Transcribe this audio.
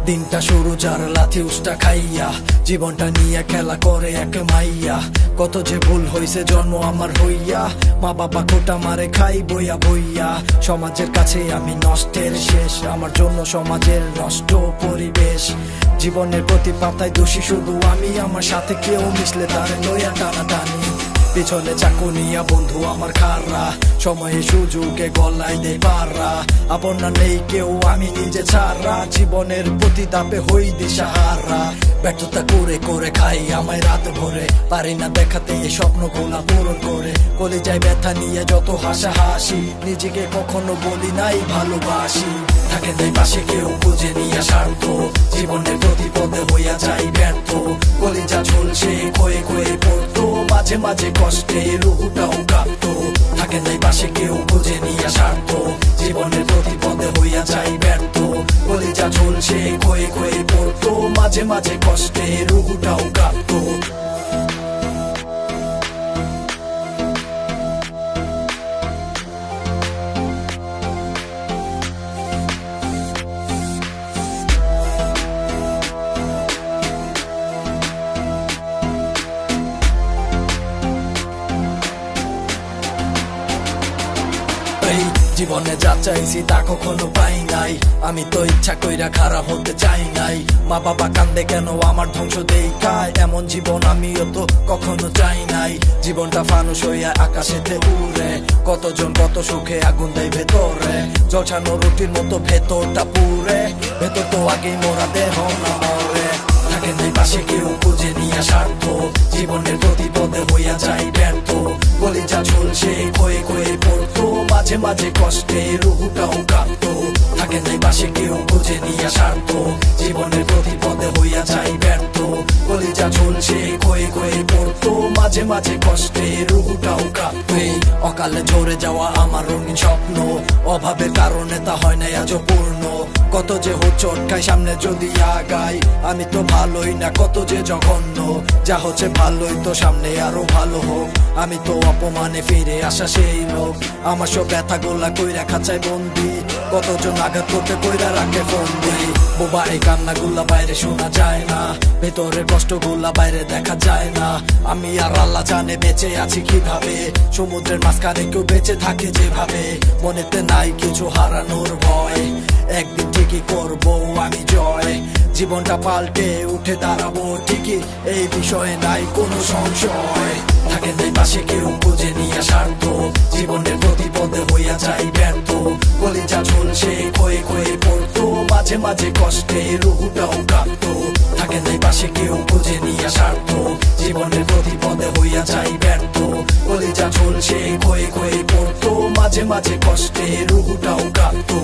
দিনটা শুরু যার লাথি উষ্টা খাইয়া, জীবনটা নিয়ে খেলা করে এক মাইয়া। কত যে ভুল হইছে জন্ম আমার হইয়া, মা বাবা কোটা মারে খাই বইয়া বইয়া। সমাজের কাছে আমি নষ্টের শেষ, আমার জন্য সমাজের নষ্ট পরিবেশ। জীবনের প্রতি পাতায় দোষী শুধু আমি, আমার সাথে কেউ মিশলে তার লইয়া টানাটানি। পিছনে চাকু নিয়া বন্ধু আমার খাররা, সময়ে সুযোগে গলায় দেয় পাররা। আপনার নেই কেউ আমি নিজে ছাড়া, জীবনের প্রতি দাপে হই দিশাহারা। ব্যর্থতা করে করে খাই আমায় রাত ভরে, পারি না দেখাতে এই স্বপ্নগুলা পূরণ করে। কলিজায় ব্যথা নিয়ে যত হাসাহাসি, নিজেকে কখনো বলি নাই ভালোবাসি। থাকে নাই পাশে কেউ খুঁজে নিয়ে স্বার্থ, জীবনের প্রতি পদে হইয়া যাই ব্যর্থ। কলিজা ঝুলছে ক্ষয়ে ক্ষয়ে পড়তো, মাঝে মাঝে কষ্টে রুহুটাও কাঁপতো। থাকে নাই পাশে কেউ খুঁজে নিয়ে স্বার্থ, জীবনের প্রতি পদে হইয়া যাই ব্যর্থ। কলিজা ঝুলছে ক্ষয়ে ক্ষয়ে পড়তো, মাঝে মাঝে কষ্টে রুহুটাও কাঁপতো। জীবনে যা চাইছি তা কখনো পাই নাই, আমি তো ইচ্ছা কইরা খারাপ হতে চাই নাই। মা বাবা কান্দে কেন আমার ধ্বংস দেখায়, এমন জীবন আমিও তো কখনো চাই নাই। জীবনটা ফানুস হইয়া আকাশেতে উড়ে, কতজন কত সুখে আগুন দেয় ভেতরে। জলছানো রুটির মতো ভেতরটা পুরে, ভেতর তো আগেই মোরা দেহ না মরে। থাকে নাই পাশে কেউ খুঁজে নিয়ে স্বার্থ, জীবনের প্রতি পদে হইয়া যাই ব্যর্থ। কলিজা ঝুলছে ক্ষয়ে ক্ষয়ে পড়তো, মাঝে মাঝে কষ্টে রুহুটাও কাঁপতো। থাকে নাই পাশে কেউ খুঁজে নিয়ে স্বার্থ, জীবনের প্রতি পদে হইয়া যাই ব্যর্থ। কলিজা ঝুলছে ক্ষয়ে ক্ষয়ে পড়তো, মাঝে মাঝে কষ্টে রুহুটাও কাঁপতো। অকালে ঝরে যাওয়া আমার রঙিন স্বপ্ন, অভাবের কারণে তা হয় নাই আজও পূর্ণ। কত যে হোঁচট খাই সামনে যদি আগাই, আমি তো ভালোই না কত যে জঘন্য। যা হচ্ছে ভালোই তো সামনে আরো ভালো হোক, আমি তো অপমানে ফিরে আসা সেই লোক। আমার সব ব্যথা গোলা কইরা খাঁচায় বন্দি, কতজন আঘাত করতে কইরা রাখে বন্দি। বোবা এই কান্না গুলা বাইরে শোনা যায় না, ভেতরের কষ্ট গুলা বাইরে দেখা যায় না। আমি আর আল্লাহ জানে বেঁচে আছি কিভাবে, সমুদ্রের মাঝখানে কেউ বেঁচে থাকে যেভাবে। মনেতে নাই কিছু হারানোর ভয়, একদিন ঠিকই করবো আমি জয়। জীবনটা পাল্টে উঠে দাঁড়াবো ঠিকই, এই বিষয়ে নাই কোনো সংশয়। থাকে নাই পাশে কেউ খুঁজে নিয়ে স্বার্থ, জীবনের প্রতি পদে হইয়া যাই ব্যর্থ। কলিজা ঝুলছে ক্ষয়ে ক্ষয়ে পড়তো, মাঝে মাঝে কষ্টে রুহুটাও কাঁপতো। থাকে নাই পাশে কেউ খুঁজে নিয়ে স্বার্থ, জীবনের প্রতি পদে হইয়া যাই ব্যর্থ। কলিজা ঝুলছে ক্ষয়ে ক্ষয়ে পড়তো, মাঝে মাঝে কষ্টে রুহুটাও কাঁপতো।